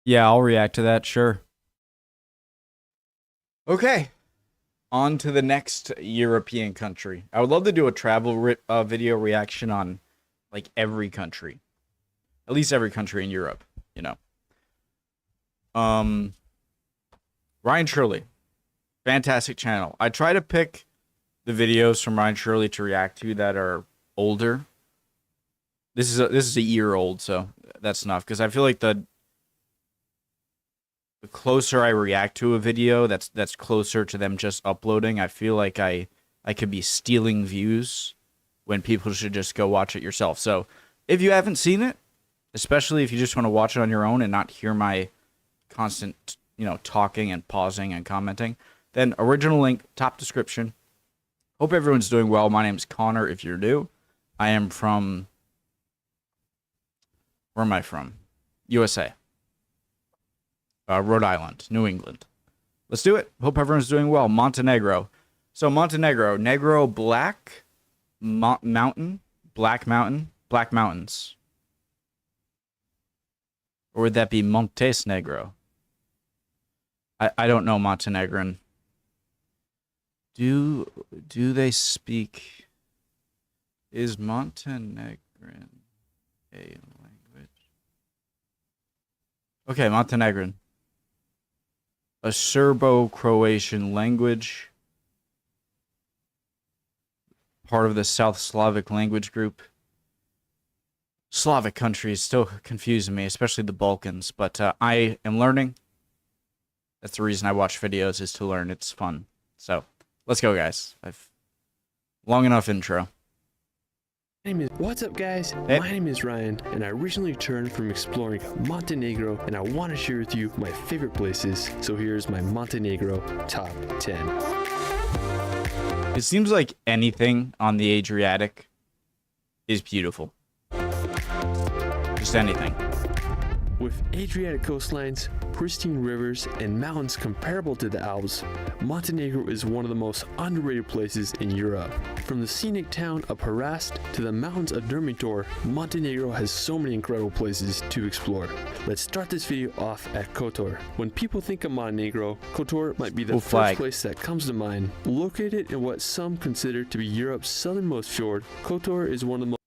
Yeah, I'll react to that, sure. Okay, on to the next European country. I would love to do a travel video reaction on like every country, at least every country in Europe. You know, um, Ryan Shirley, fantastic channel. I try to pick the videos from Ryan Shirley to react to that are older. This is a year old, so that's enough because I feel like the closer I react to a video that's closer to them just uploading, I feel like I could be stealing views when people should just go watch it yourself. So if you haven't seen it, especially if you just want to watch it on your own and not hear my constant, talking and pausing and commenting, then original link, top description. Hope everyone's doing well. My name's Connor if you're new. I am from, where am I from? USA. Rhode Island, New England. Let's do it. Hope everyone's doing well. Montenegro. So Montenegro, Negro Black Mountain, Black Mountains. Or would that be Montenegro? I don't know Montenegrin. Do they speak? Is Montenegrin a language? Okay, Montenegrin. A Serbo-Croatian language, part of the South Slavic language group. Slavic countries still confusing me, especially the Balkans, but I am learning. That's the reason I watch videos, is to learn. It's fun. So, let's go, guys. Long enough intro. What's up, guys? Hey. My name is Ryan, and I recently returned from exploring Montenegro, and I want to share with you my favorite places. So here's my Montenegro top 10. It seems like anything on the Adriatic is beautiful. Just anything. With Adriatic coastlines, pristine rivers, and mountains comparable to the Alps, Montenegro is one of the most underrated places in Europe. From the scenic town of Perast to the mountains of Durmitor, Montenegro has so many incredible places to explore. Let's start this video off at Kotor. When people think of Montenegro, Kotor might be the first place that comes to mind. Located in what some consider to be Europe's southernmost fjord, Kotor is one of the most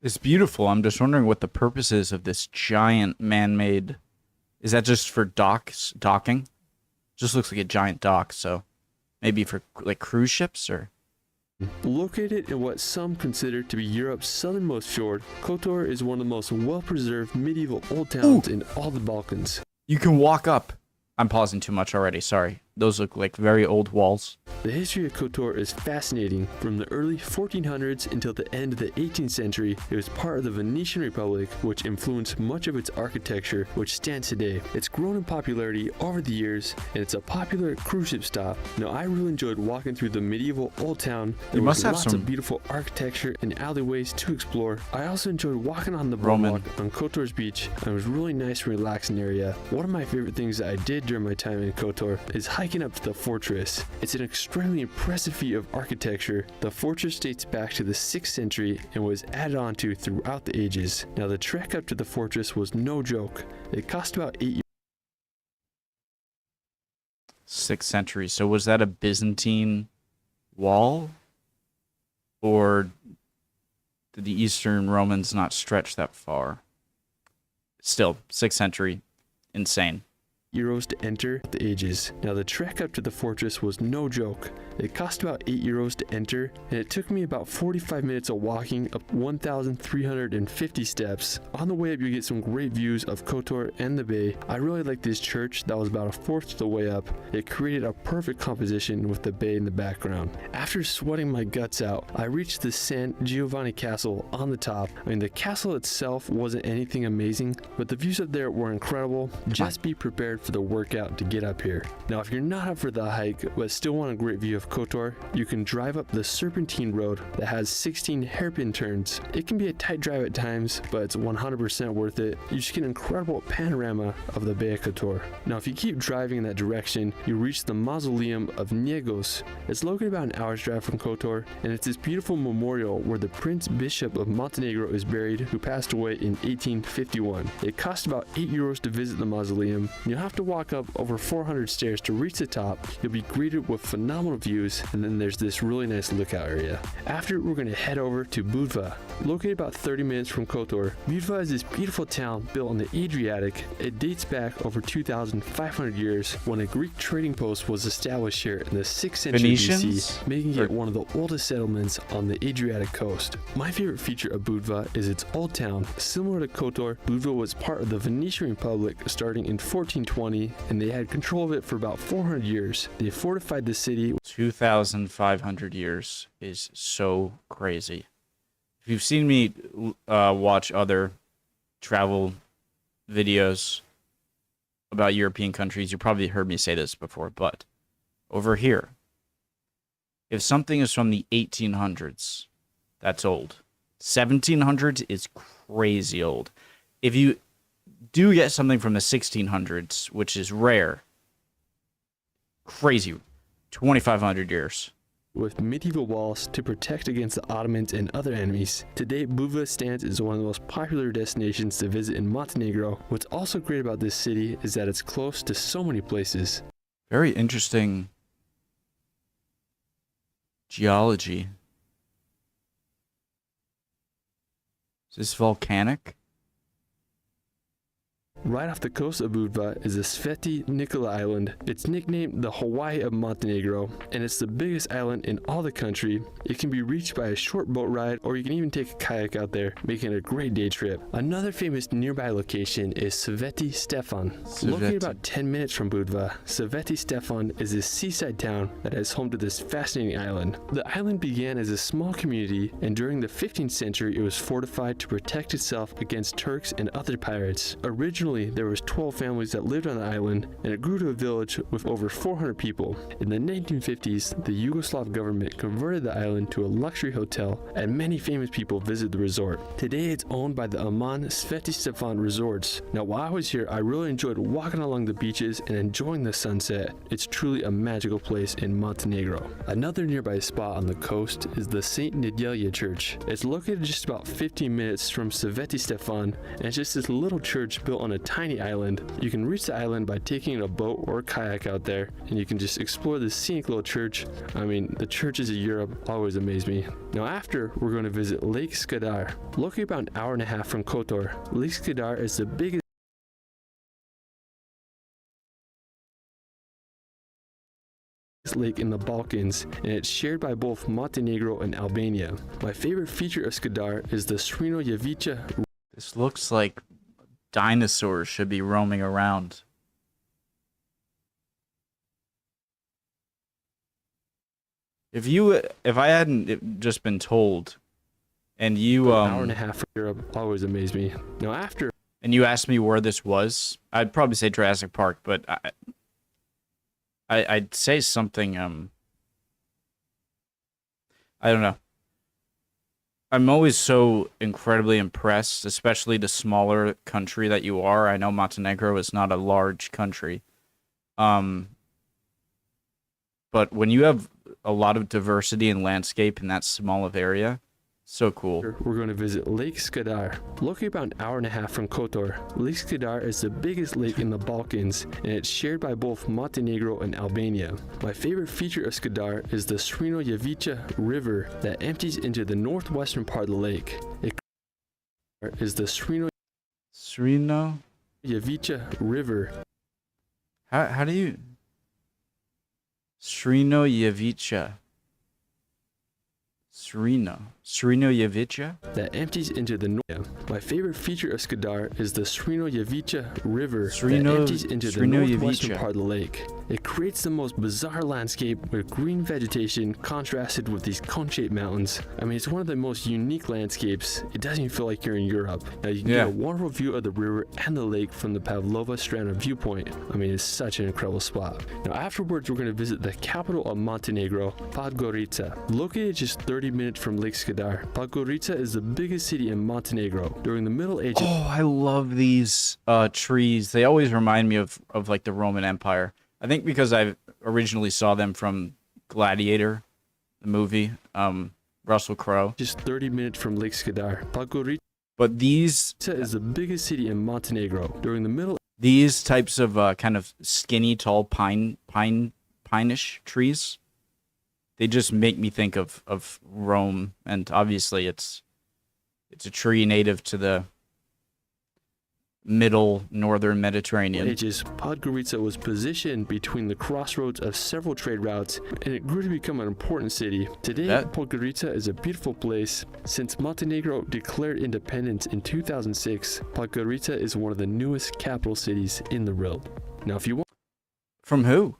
It's beautiful. I'm just wondering what the purpose is of this giant man-made... Is that just for docking? Just looks like a giant dock, so maybe for like cruise ships or... Located in what some consider to be Europe's southernmost fjord, Kotor is one of the most well-preserved medieval old towns in all the Balkans. You can walk up. I'm pausing too much already, sorry. Those look like very old walls. The history of Kotor is fascinating. From the early 1400s until the end of the 18th century, it was part of the Venetian Republic, which influenced much of its architecture, which stands today. It's grown in popularity over the years, and it's a popular cruise ship stop. Now, I really enjoyed walking through the medieval old town. There was lots of beautiful architecture and alleyways to explore. I also enjoyed walking on the boardwalk on Kotor's beach, and it was really nice and relaxing area. One of my favorite things that I did during my time in Kotor is hiking up to the fortress. It's an extremely impressive feat of architecture. The fortress dates back to the 6th century and was added on to throughout the ages. Now, the trek up to the fortress was no joke. It cost about 8 years. 6th century. So was that a Byzantine wall? Or did the Eastern Romans not stretch that far? Still, 6th century. Insane. Euros to enter the ages. Now, the trek up to the fortress was no joke. It cost about 8 euros to enter, and it took me about 45 minutes of walking up 1,350 steps. On the way up, you get some great views of Kotor and the bay. I really like this church that was about a fourth of the way up. It created a perfect composition with the bay in the background. After sweating my guts out, I reached the San Giovanni Castle on the top. I mean, the castle itself wasn't anything amazing, but the views up there were incredible. Just be prepared for the workout to get up here. Now, if you're not up for the hike but still want a great view of Kotor, you can drive up the Serpentine Road that has 16 hairpin turns. It can be a tight drive at times, but it's 100% worth it. You just get an incredible panorama of the Bay of Kotor. Now, if you keep driving in that direction, you reach the Mausoleum of Niegos. It's located about an hour's drive from Kotor, and it's this beautiful memorial where the Prince Bishop of Montenegro is buried, who passed away in 1851. It costs about €8 to visit the mausoleum. You'll have to walk up over 400 stairs to reach the top. You'll be greeted with phenomenal views, and then there's this really nice lookout area. After, we're going to head over to Budva. Located about 30 minutes from Kotor, Budva is this beautiful town built on the Adriatic. It dates back over 2,500 years when a Greek trading post was established here in the 6th century BC, making it one of the oldest settlements on the Adriatic coast. My favorite feature of Budva is its old town. Similar to Kotor, Budva was part of the Venetian Republic starting in 1420, and they had control of it for about 400 years. They fortified the city. 2,500 years is so crazy. If you've seen me watch other travel videos about European countries, you probably heard me say this before, but over here, if something is from the 1800s, that's old. 1700s is crazy old. If you do get something from the 1600s, which is rare, crazy, 2,500 years. With medieval walls to protect against the Ottomans and other enemies. Today, Budva stands as one of the most popular destinations to visit in Montenegro. What's also great about this city is that it's close to so many places. Very interesting geology. Is this volcanic? Right off the coast of Budva is the Sveti Nikola Island. It's nicknamed the Hawaii of Montenegro, and it's the biggest island in all the country. It can be reached by a short boat ride, or you can even take a kayak out there, making it a great day trip. Another famous nearby location is Sveti Stefan. Located about 10 minutes from Budva, Sveti Stefan is a seaside town that is home to this fascinating island. The island began as a small community, and during the 15th century, it was fortified to protect itself against Turks and other pirates. Originally, there was 12 families that lived on the island, and it grew to a village with over 400 people. In the 1950s, the Yugoslav government converted the island to a luxury hotel, and many famous people visit the resort. Today, it's owned by the Aman Sveti Stefan Resorts. Now, while I was here, I really enjoyed walking along the beaches and enjoying the sunset. It's truly a magical place in Montenegro. Another nearby spot on the coast is the St. Nedelya Church. It's located just about 15 minutes from Sveti Stefan, and it's just this little church built on a tiny island. You can reach the island by taking a boat or a kayak out there, and you can just explore this scenic little church. I mean, the churches of Europe always amaze me. Now, after, we're going to visit Lake Skadar. Located about an hour and a half from Kotor, Lake Skadar is the biggest lake in the Balkans, and it's shared by both Montenegro and Albania. My favorite feature of Skadar is the Sreno Jevica. This looks like dinosaurs should be roaming around. If I hadn't just been told, and you an hour and a half from Europe always amaze me. Now, after, and you asked me where this was, I'd probably say Jurassic Park, but I'd say something. I don't know. I'm always so incredibly impressed, especially the smaller country that you are. I know Montenegro is not a large country. But when you have a lot of diversity in landscape in that small of area, so cool. We're going to visit Lake Skadar. Located about an hour and a half from Kotor, Lake Skadar is the biggest lake in the Balkans, and it's shared by both Montenegro and Albania. My favorite feature of Skadar is the Sreno Jevica River that empties into the northwestern part of the lake. It is the Sreno Jevica River. How do you... Sreno Jevica. Sreno. Srinojevica? that empties into the north. My favorite feature of Skadar is the Srinojevica River that empties into the northwestern part of the lake. It creates the most bizarre landscape with green vegetation contrasted with these cone-shaped mountains. I mean, it's one of the most unique landscapes. It doesn't even feel like you're in Europe. Now, you can get a wonderful view of the river and the lake from the Pavlova Strana viewpoint. I mean, it's such an incredible spot. Now, afterwards, we're going to visit the capital of Montenegro, Podgorica. Located just 30 minutes from Lake Skadar, Podgorica is the biggest city in Montenegro. During the Middle Ages... Oh, I love these trees. They always remind me of like the Roman Empire. I think because I originally saw them from Gladiator, the movie, Russell Crowe. Just 30 minutes from Lake Skadar, Podgorica But these is the biggest city in Montenegro. During the Middle these types of kind of skinny, tall pineish trees, they just make me think of Rome, and obviously it's a tree native to the middle northern Mediterranean. Ages, Podgorica was positioned between the crossroads of several trade routes, and it grew to become an important city. Today, Podgorica is a beautiful place. Since Montenegro declared independence in 2006, Podgorica is one of the newest capital cities in the Rhode. Now, if you want... From who?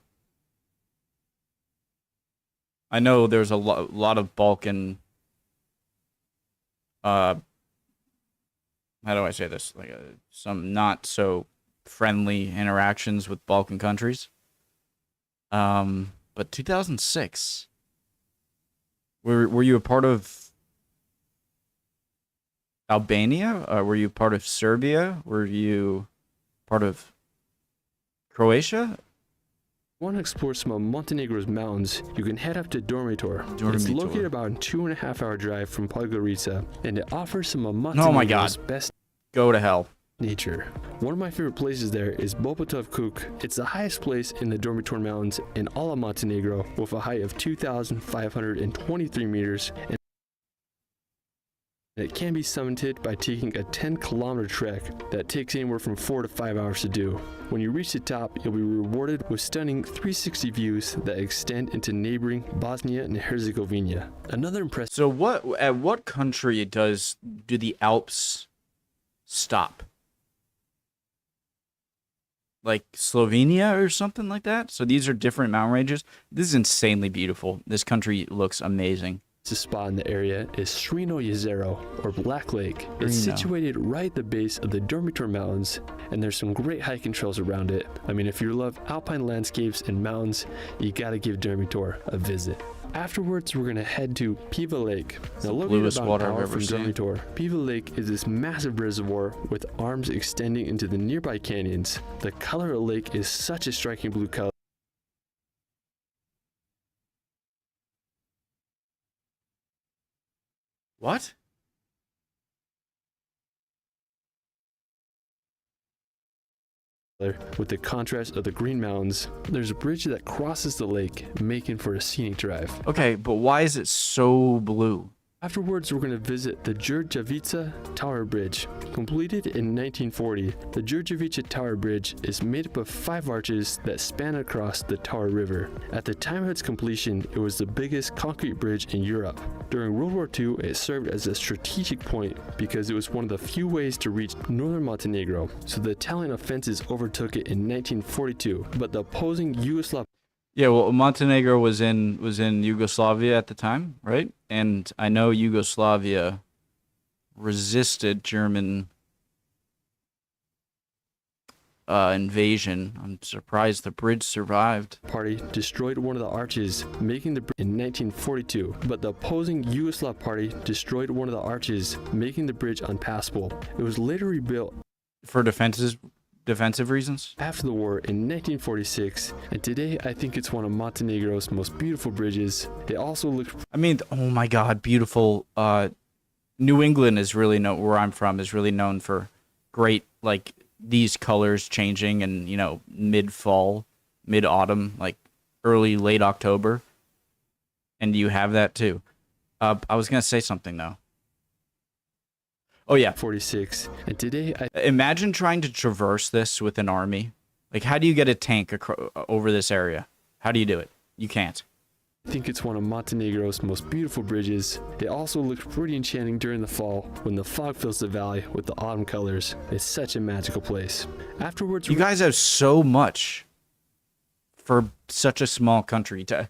I know there's a lot of Balkan... how do I say this? Like some not so friendly interactions with Balkan countries. But 2006. Were you a part of Albania? Were you part of Serbia? Were you part of Croatia? Want to explore some of Montenegro's mountains, you can head up to Durmitor. It's located about a 2.5-hour drive from Podgorica, and it offers some of Montenegro's best Go to hell. Nature. One of my favorite places there is Bobotov Kuk. It's the highest place in the Durmitor Mountains in all of Montenegro, with a height of 2,523 meters, and it can be summited by taking a 10-kilometer trek that takes anywhere from 4 to 5 hours to do. When you reach the top, you'll be rewarded with stunning 360 views that extend into neighboring Bosnia and Herzegovina. Another impressive... So at what country do the Alps stop? Like Slovenia or something like that? So these are different mountain ranges. This is insanely beautiful. This country looks amazing. The spot in the area is Srino Jezero, or Black Lake. It's situated right at the base of the Durmitor Mountains, and there's some great hiking trails around it. I mean, if you love alpine landscapes and mountains, you gotta give Durmitor a visit. Afterwards, we're gonna head to Piva Lake. Now, located about an hour from Durmitor, Piva Lake is this massive reservoir with arms extending into the nearby canyons. The color of the lake is such a striking blue color. What? With the contrast of the green mountains, there's a bridge that crosses the lake, making for a scenic drive. Okay, but why is it so blue? Afterwards, we're going to visit the Đurđevica Tower Bridge. Completed in 1940, the Đurđevica Tower Bridge is made up of 5 arches that span across the Tower River. At the time of its completion, it was the biggest concrete bridge in Europe. During World War II, it served as a strategic point because it was one of the few ways to reach northern Montenegro, so the Italian offenses overtook it in 1942, but the opposing Yugoslav... Yeah, well, Montenegro was in Yugoslavia at the time, right? And I know Yugoslavia resisted German invasion. I'm surprised the bridge survived. Party destroyed one of the arches, making the bridge in 1942. But the opposing Yugoslav party destroyed one of the arches, making the bridge unpassable. It was later rebuilt for defensive reasons after the war in 1946, and today I think it's one of Montenegro's most beautiful bridges. It also looks... I mean, oh my God, beautiful. New England is really known, where I'm from, is really known for great, like, these colors changing and, you know, mid-fall, mid-autumn, like late October. And you have that too. I was going to say something though. Oh yeah, 46. And today imagine trying to traverse this with an army. Like, how do you get a tank over this area? How do you do it? You can't. I think it's one of Montenegro's most beautiful bridges. It also looks pretty enchanting during the fall when the fog fills the valley with the autumn colors. It's such a magical place. Afterwards, You guys have so much for such a small country to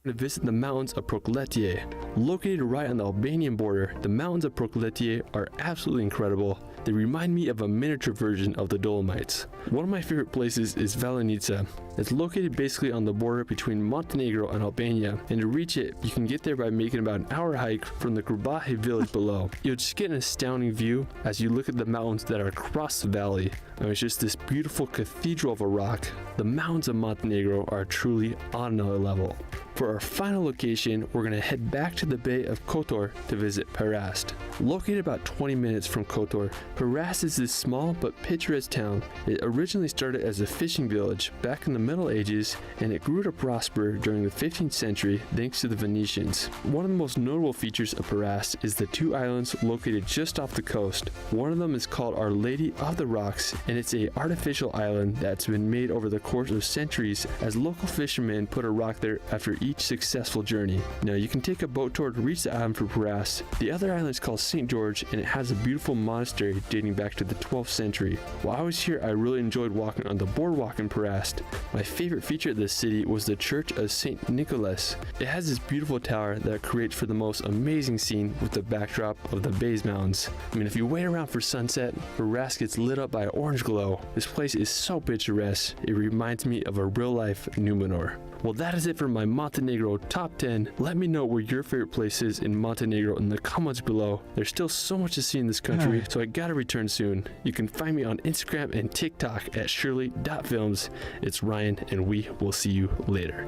to visit the mountains of Prokletije. Located right on the Albanian border, the mountains of Prokletije are absolutely incredible. They remind me of a miniature version of the Dolomites. One of my favorite places is Valenica. It's located basically on the border between Montenegro and Albania, and to reach it, you can get there by making about an hour hike from the Grubaje village below. You'll just get an astounding view as you look at the mountains that are across the valley. And it's just this beautiful cathedral of a rock. The mountains of Montenegro are truly on another level. For our final location, we're going to head back to the Bay of Kotor to visit Perast. Located about 20 minutes from Kotor, Perast is this small but picturesque town. It originally started as a fishing village back in the Middle Ages, and it grew to prosper during the 15th century thanks to the Venetians. One of the most notable features of Perast is the two islands located just off the coast. One of them is called Our Lady of the Rocks, and it's an artificial island that's been made over the course of centuries as local fishermen put a rock there after each successful journey. Now you can take a boat tour to reach the island from Perast. The other island is called St. George, and it has a beautiful monastery dating back to the 12th century. While I was here, I really enjoyed walking on the boardwalk in Perast. My favorite feature of this city was the Church of St. Nicholas. It has this beautiful tower that creates for the most amazing scene with the backdrop of the Bays Mountains. I mean, if you wait around for sunset, Perast gets lit up by orange glow. This place is so picturesque, it reminds me of a real-life Numenor. Well, that is it for my Montenegro top 10. Let me know where your favorite place is in Montenegro in the comments below. There's still so much to see in this country, so I gotta return soon. You can find me on Instagram and TikTok at shirley.films. It's Ryan, and we will see you later.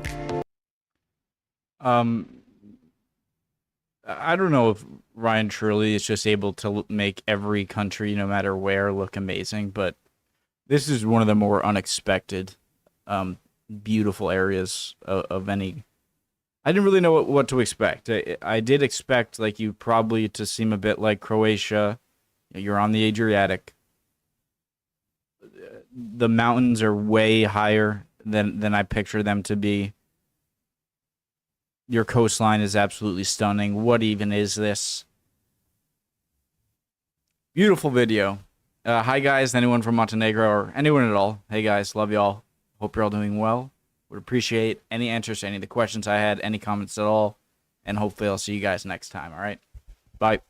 I don't know if Ryan Shirley is just able to make every country, no matter where, look amazing, but this is one of the more unexpected, beautiful areas of any. I didn't really know what to expect. I did expect, like, you probably to seem a bit like Croatia. You're on the Adriatic. The mountains are way higher than I picture them to be. Your coastline is absolutely stunning. What even is this? Beautiful video. Hi guys, anyone from Montenegro or anyone at all. Hey guys, love y'all. Hope you're all doing well. Would appreciate any answers to any of the questions I had, any comments at all. And hopefully I'll see you guys next time, all right? Bye.